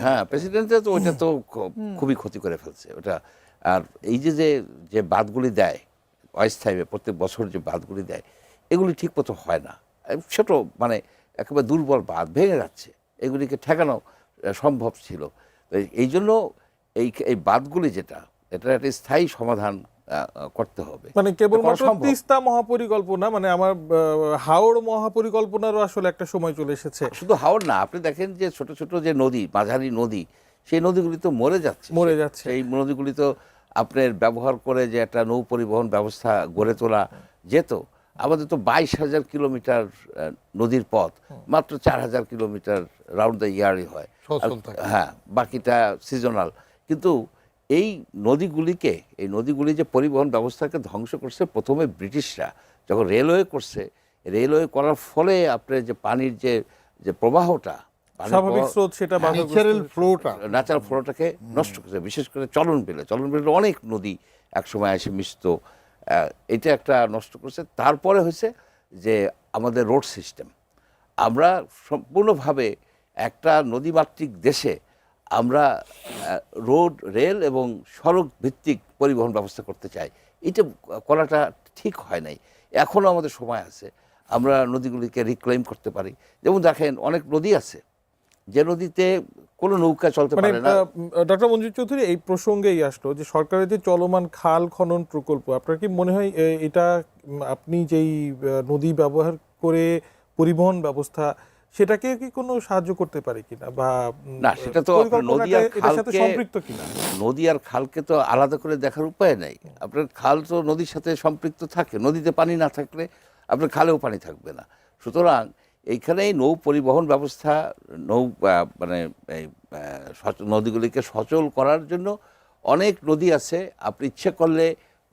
হ্যাঁ, প্রেসিডেন্টের তো ওইটা তো খুবই ক্ষতি করে ফেলছে ওটা। আর এই যে যে বাঁধগুলি দেয় অস্থায়ী, প্রত্যেক বছর যে বাঁধগুলি দেয়, এগুলি ঠিক মতো হয় না, ছোট মানে একেবারে দুর্বল বাঁধ ভেঙে যাচ্ছে, এগুলিকে ঠেকানো সম্ভব ছিল। এই জন্য এই বাঁধগুলি যেটা, এটা একটা স্থায়ী সমাধান করতে হবে। মানে কেবলমাত্র তিস্তা মহাপরিকল্পনা, মানে আমার হাওড় মহাপরিকল্পনারও আসলে একটা সময় চলে এসেছে। শুধু হাওড় না, আপনি দেখেন যে ছোট ছোট যে নদী, মাঝারি নদী, সেই নদীগুলি তো মরে যাচ্ছে। সেই নদীগুলি তো আপনার ব্যবহার করে যে একটা নৌ পরিবহন ব্যবস্থা গড়ে তোলা যেত। আমাদের তো 22,000 কিলোমিটার নদীর পথ, মাত্র 4,000 কিলোমিটার রাউন্ড দ্য ইয়ারই হয়, হ্যাঁ, বাকিটা সিজনাল। কিন্তু এই নদীগুলি যে পরিবহন ব্যবস্থাকে ধ্বংস করছে প্রথমে ব্রিটিশরা, যখন রেলওয়ে করছে, রেলওয়ে করার ফলে আপনার যে পানির যে প্রবাহটা, স্বাভাবিক স্রোত, সেটা ন্যাচারাল ফ্লোটাকে নষ্ট করছে। বিশেষ করে চলন বিলে অনেক নদী একসময় এসে মিশত, এটা একটা নষ্ট করছে। তারপরে হয়েছে যে আমাদের রোড সিস্টেম, আমরা সম্পূর্ণভাবে একটা নদীমাতৃক দেশে আমরা রোড, রেল এবং সড়ক ভিত্তিক পরিবহন ব্যবস্থা করতে চাই। এটা করাটা ঠিক হয় নাই। এখনও আমাদের সময় আছে, আমরা নদীগুলিকে রিক্লেইম করতে পারি। যেমন দেখেন অনেক নদী আছে যে নদীতে কোনো নৌকা চলতে পারে না। ডক্টর মঞ্জুর চৌধুরী, এই প্রসঙ্গেই আসলো যে সরকারের যে চলমান খাল খনন প্রকল্প, আপনার কি মনে হয় এটা আপনি যেই নদী ব্যবহার করে পরিবহন ব্যবস্থা, সেটাকে কি কোনো সাহায্য করতে পারে কিনা, বা না, সেটা তো নদী আর খালকে, সম্পৃক্ত কিনা? নদী আর খালকে তো আলাদা করে দেখার উপায় নাই। আপনার খাল তো নদীর সাথে সম্পৃক্ত থাকে, নদীতে পানি না থাকলে আপনার খালেও পানি থাকবে না। সুতরাং এইখানে নৌ পরিবহন ব্যবস্থা, মানে এই নদীগুলিকে সচল করার জন্য অনেক নদী আছে। আপনি ইচ্ছে করলে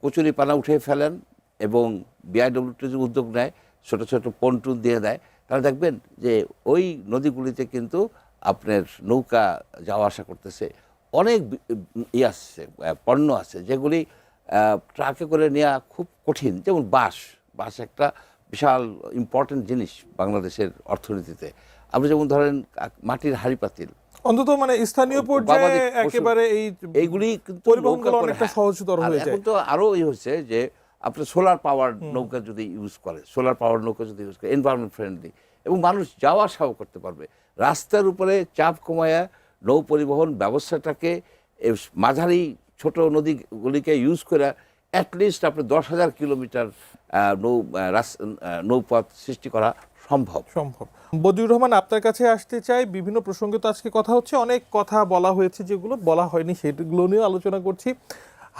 কচুরিপানা উঠে ফেলেন এবং বিআইডব্লিউটি যদি উদ্যোগ নেয়, ছোট ছোট পন্টুন দিয়ে দেয়, তাহলে দেখবেন যে ওই নদীগুলিতে কিন্তু আপনার নৌকা যাওয়া আসা করতেছে। অনেক আসছে, পণ্য আছে যেগুলি ট্রাকে করে নেওয়া খুব কঠিন, যেমন বাঁশ একটা বিশাল ইম্পর্টেন্ট জিনিস বাংলাদেশের অর্থনীতিতে। আপনি যেমন ধরেন মাটির হাঁড়ি পাতিল, অন্তত মানে স্থানীয় পর্যায়ে একেবারে এইগুলি পরিবহনগুলো অনেকটা সহজতর হয়ে যায়। এখন তো আরো হচ্ছে যে আপনার সোলার পাওয়ার নৌকা যদি ইউজ করে, এনভায়রনমেন্ট ফ্রেন্ডলি, এবং মানুষ যাওয়া আসাও করতে পারবে। রাস্তার উপরে চাপ কমায়া নৌ পরিবহন ব্যবস্থাটাকে মাঝারি ছোট নদীগুলিকে ইউজ করে অ্যাটলিস্ট আপনার 10,000 কিলোমিটার নৌপথ সৃষ্টি করা সম্ভব। বদিউর রহমান, আপনার কাছে আসতে চাই। বিভিন্ন প্রসঙ্গে তো আজকে কথা হচ্ছে, অনেক কথা বলা হয়েছে, যেগুলো বলা হয়নি সেগুলো নিয়ে আলোচনা করছি।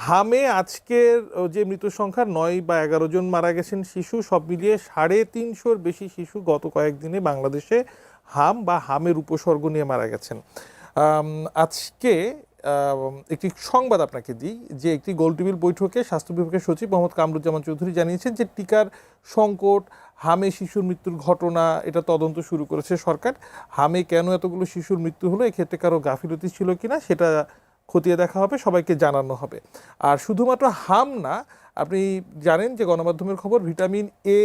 হামে আজকের যে মৃত্যু সংখ্যা 9 বা 11 জন মারা গেছেন শিশু, সব মিলিয়ে 350-র বেশি শিশু গত কয়েকদিনে বাংলাদেশে হামের উপসর্গ নিয়ে মারা গেছেন। আজকে একটি সংবাদ আপনাকে দিই যে একটি গোলটেবিল বৈঠকে স্বাস্থ্য বিভাগের সচিব মোহাম্মদ কামরুজ্জামান চৌধুরী জানিয়েছেন যে টিকার সংকট, হামে শিশুর মৃত্যুর ঘটনা, এটা তদন্ত শুরু করেছে সরকার। হামে কেন এতগুলো শিশুর মৃত্যু হলো, এক্ষেত্রে কারো গাফিলতি ছিল কিনা সেটা খতিয়ে দেখা হবে, সবাইকে জানানো হবে। আর শুধুমাত্র হাম না, আপনি জানেন যে গণমাধ্যমের খবর, ভিটামিন এ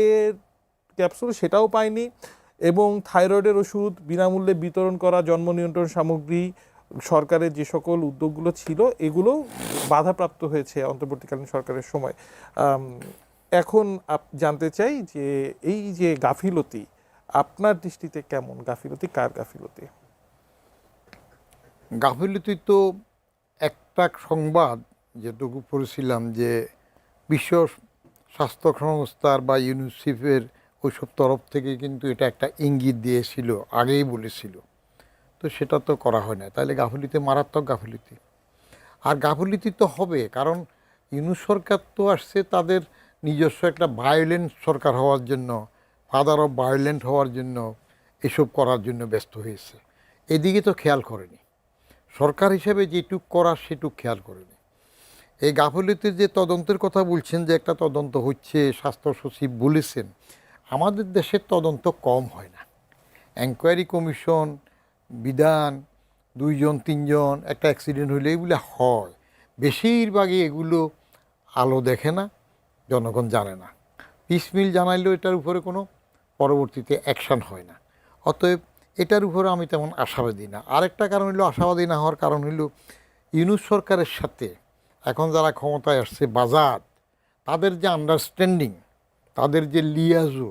ক্যাপসুল সেটাও পায়নি, এবং থাইরয়েডের ওষুধ বিনামূল্যে বিতরণ করা, জন্ম নিয়ন্ত্রণ সামগ্রী, সরকারের যে সকল উদ্যোগগুলো ছিল এগুলো বাধাপ্রাপ্ত হয়েছে অন্তর্বর্তীকালীন সরকারের সময়। এখন জানতে চাই যে এই যে গাফিলতি, আপনার দৃষ্টিতে কেমন গাফিলতি, কার গাফিলতি? গাফিলতি তো একটা সংবাদ যেটুকু পড়েছিলাম যে বিশ্ব স্বাস্থ্য সংস্থার বা ইউনিসেফের ওইসব তরফ থেকে কিন্তু এটা একটা ইঙ্গিত দিয়েছিল, আগেই বলেছিল তো সেটা তো করা হয় না, তাহলে গাফিলতি মারাত্মক গাফিলতি। আর গাফিলতি তো হবে, কারণ ইউনূস সরকার তো আসছে তাদের নিজস্ব একটা ভায়োলেন্ট সরকার হওয়ার জন্য, ফাদার অফ ভায়োলেন্ট হওয়ার জন্য, এসব করার জন্য ব্যস্ত হয়েছে। এদিকে তো খেয়াল করেনি সরকার হিসেবে, যেটুক করার সেটুক খেয়াল করেনি। এই গাফিলতির যে তদন্তের কথা বলছেন, যে একটা তদন্ত হচ্ছে, স্বাস্থ্য সচিব বলেছেন, আমাদের দেশের তদন্ত কম হয় না। এনকোয়ারি কমিশন, বিধান, 2 জন 3 জন একটা অ্যাক্সিডেন্ট হইলে এগুলো হয়, বেশিরভাগই এগুলো আলো দেখে না, জনগণ জানে না। পিসমিল জানাইলেও এটার উপরে কোনো পরবর্তীতে অ্যাকশান হয় না। অতএব এটার উপরে আমি তেমন আশাবাদী না। আরেকটা কারণ হইল, আশাবাদী না হওয়ার কারণ হইল, ইউনূস সরকারের সাথে এখন যারা ক্ষমতায় আসছে বাজার, তাদের যে আন্ডারস্ট্যান্ডিং, তাদের যে লিয়াজো,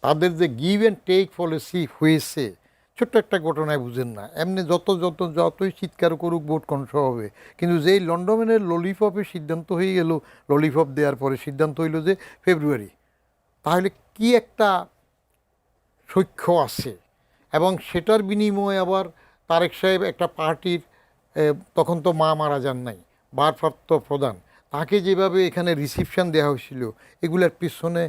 তাদের যে গিভ অ্যান্ড টেক পলিসি হয়েছে, ছোট্ট একটা ঘটনায় বুঝেন না, এমনি যতই চিৎকার করুক ভোট কনসা হবে, কিন্তু যেই লন্ডনের ললিপপের সিদ্ধান্ত হয়ে গেল, ললিপপ দেওয়ার পরে সিদ্ধান্ত হইল যে ফেব্রুয়ারি, তাহলে কি একটা সখ্য আছে। এবং সেটার বিনিময়ে আবার তারেক সাহেব একটা পার্টির, তখন তো মা মারা যান নাই, ভারপ্রাপ্ত প্রধান, তাকে যেভাবে এখানে রিসিপশন দেওয়া হয়েছিল, এগুলোর পিছনে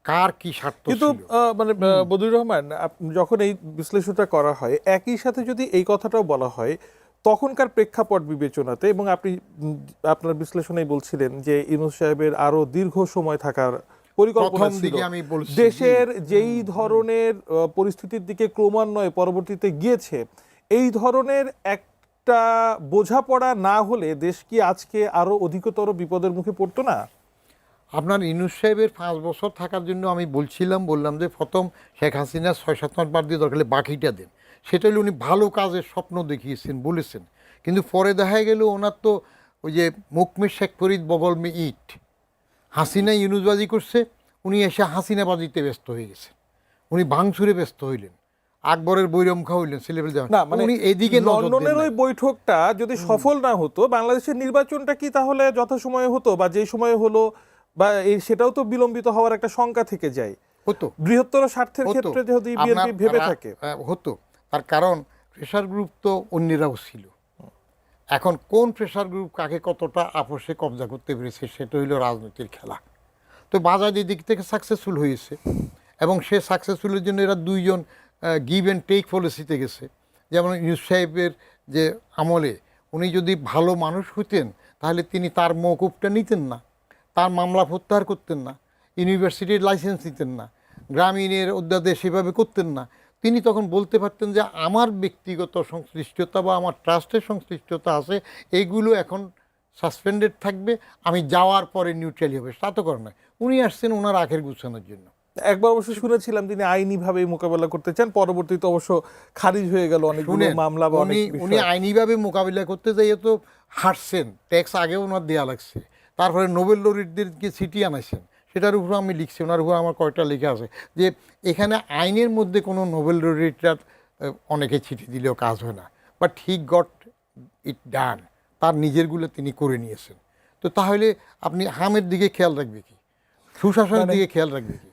কার কি স্বার্থ কিন্তু ছিল? মানে বদিউর রহমান, যখন এই বিশ্লেষণটা করা হয়, একই সাথে যদি এই কথাটাও বলা হয় তখনকার প্রেক্ষাপট বিবেচনাতে, এবং আপনি আপনার বিশ্লেষণেই বলছিলেন যে ইউনূস সাহেবের আরো দীর্ঘ সময় থাকার পরিকল্পনা প্রথম ছিল, দিকে আমি বলছি, দেশের যেই ধরনের পরিস্থিতির দিকে ক্রমান্বয়ে পরবর্তীতে গিয়েছে, এই ধরনের একটা বোঝাপড়া না হলে দেশ কি আজকে আরো অধিকতর বিপদের মুখে পড়তো না? আপনার ইউনূস সাহেবের 5 বছর থাকার জন্য আমি বললাম যে প্রথম শেখ হাসিনা 6-7 মাস বাদ দিয়ে দরকার বাকিটা দেন। সেটা হলে উনি ভালো কাজের স্বপ্ন দেখিয়েছেন, বলেছেন, কিন্তু পরে দেখা গেল ওনার তো ওই যে মুখমে শেখ ফরিদ বগল মে ইট, হাসিনা ইউনূসবাজি করছে, উনি এসে হাসিনাবাজিতে ব্যস্ত হয়ে গেছেন, উনি ভাঙচুরে ব্যস্ত হইলেন, আকবরের বৈরম খাওয়াইলেন, ছেলেবেলে না মানে উনি এদিকে লন্ডনের ওই বৈঠকটা যদি সফল না হতো, বাংলাদেশের নির্বাচনটা কি তাহলে যথাসময়ে হতো, বা যে সময়ে হলো, বা সেটাও তো বিলম্বিত হওয়ার একটা শঙ্কা থেকে যায়। হতো, বৃহত্তর স্বার্থের ক্ষেত্রে যদি বিএনপি ভেবে থাকে, হতো। তার কারণ প্রেশার গ্রুপ তো অন্যরাও ছিল। এখন কোন প্রেশার গ্রুপ কাকে কতটা আপোষে কবজা করতে পেরেছে, সেটা হইল রাজনীতির খেলা। তো বাজার দিক থেকে সাকসেসফুল হয়েছে, এবং সে সাকসেসফুলের জন্য এরা 2 জন গিভ অ্যান্ড টেক পলিসিতে গেছে। যেমন ইউনূস সাহেবের যে আমলে উনি যদি ভালো মানুষ হইতেন, তাহলে তিনি তার মওকুফটা নিতেন না, তার মামলা প্রত্যাহার করতেন না, ইউনিভার্সিটির লাইসেন্স নিতেন না, গ্রামীণের অধ্যাদেশ সেভাবে করতেন না। তিনি তখন বলতে পারতেন যে আমার ব্যক্তিগত সংশ্লিষ্টতা বা আমার ট্রাস্টের সংশ্লিষ্টতা আছে, এইগুলো এখন সাসপেন্ডেড থাকবে, আমি যাওয়ার পরে নিউট্রালি হবে। তা তো করে না, উনি আসছেন ওনার আখের গুছানোর জন্য। একবার অবশ্য শুনেছিলাম তিনি আইনিভাবে মোকাবেলা করতে চান, পরবর্তীতে অবশ্য খারিজ হয়ে গেল অনেকগুলো মামলা বা অনেক উনি বিষয়। আইনিভাবে মোকাবিলা করতে যাইয়ে তো হারছেন, ট্যাক্স আগেও ওনার দেওয়া লাগছে, তারপরে নোবেল লরিটদেরকে চিঠি আনাইছেন, সেটার উপর আমি লিখছি, ওনার উপর আমার কয়টা লেখা আছে যে এখানে আইনের মধ্যে কোনো নোবেল লরিটার অনেকে চিঠি দিলেও কাজ হয় না, বাট হি গট ইট ডান, তার নিজেরগুলো তিনি করে নিয়েছেন। তো তাহলে আপনি হামের দিকে খেয়াল রাখবে কি, সুশাসনের দিকে খেয়াল রাখবে কি?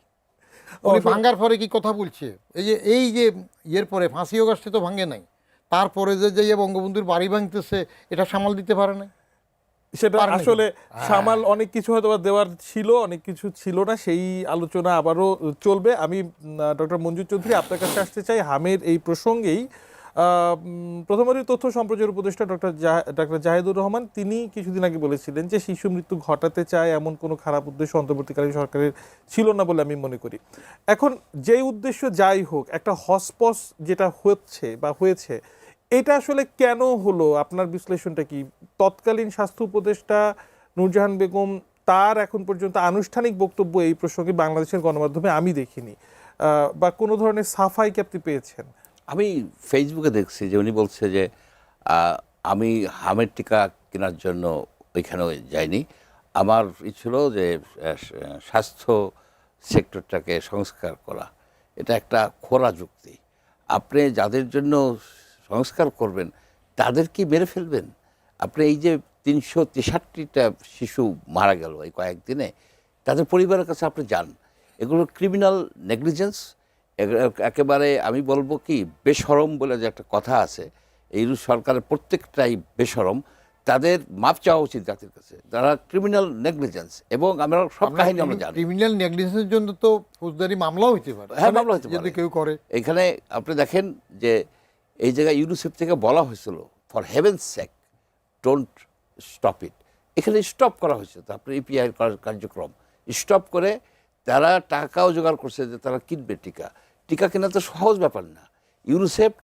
উনি ভাঙ্গার পরে কি কথা বলছে, এই যে ইয়ের পরে 5ই অগাস্টে তো ভাঙে নাই, তারপরে যে বঙ্গবন্ধুর বাড়ি ভাঙতেছে, এটা সামাল দিতে পারে না। সেটা আসলে সামাল অনেক কিছু হয়তো দেওয়ার ছিল, অনেক কিছু ছিল না, সেই আলোচনা আবারও চলবে। আমি ডক্টর মঞ্জুর চৌধুরী আপনার কাছে আসতে চাই হামের এই প্রসঙ্গেই। প্রথমবারই তথ্য সম্প্রচার উপদেষ্টা ডক্টর জাহিদুর রহমান তিনি কিছুদিন আগে বলেছিলেন যে শিশু মৃত্যু ঘটাতে চায় এমন কোনো খারাপ উদ্দেশ্য অন্তর্বর্তীকালীন সরকারের ছিল না বলে আমি মনে করি। এখন যেই উদ্দেশ্য যাই হোক, একটা হসপস যেটা হচ্ছে বা হয়েছে, এটা আসলে কেন হলো? আপনার বিশ্লেষণটা কি? তৎকালীন স্বাস্থ্য উপদেষ্টা নূরজাহান বেগম তার এখন পর্যন্ত আনুষ্ঠানিক বক্তব্য এই প্রসঙ্গে বাংলাদেশের গণমাধ্যমে আমি দেখিনি, বা কোনো ধরনের সাফাই কি আপনি পেয়েছেন? আমি ফেসবুকে দেখছি যে উনি বলছে যে আমি হামের টিকা কেনার জন্য ওইখানে যাইনি, আমার ছিল যে স্বাস্থ্য সেক্টরটাকে সংস্কার করা। এটা একটা খোরা যুক্তি। আপনি যাদের জন্য সংস্কার করবেন তাদেরকে মেরে ফেলবেন। আপনি এই যে 363টা শিশু মারা গেল এই কয়েকদিনে, তাদের পরিবারের কাছে আপনি যান, এগুলো ক্রিমিনাল নেগলিজেন্স একেবারে আমি বলবো কি বেশরম বলে যে একটা কথা আছে, এই সরকারের প্রত্যেকটাই বেশরম। তাদের মাপ চাওয়া উচিত জাতির কাছে, যারা ক্রিমিনাল নেগলিজেন্স, এবং আমরা সব কাহিনী আমরা জানি। ক্রিমিনাল নেগলিজেন্সের জন্য তো ফৌজদারি মামলাও হতে পারে, হ্যাঁ, মামলা হতে যদি পারে। কেউ করে। এখানে আপনি দেখেন যে এই জায়গায় ইউনিসেফ থেকে বলা হয়েছিল for heaven's sake don't stop it, এখানে স্টপ করা হয়েছে। তো আপনার ইপিআই কার্যক্রম স্টপ করে তারা টাকাও জোগাড় করছে যে তারা কিনবে টিকা। টিকা কেনা তো সহজ ব্যাপার না। ইউনিসেফ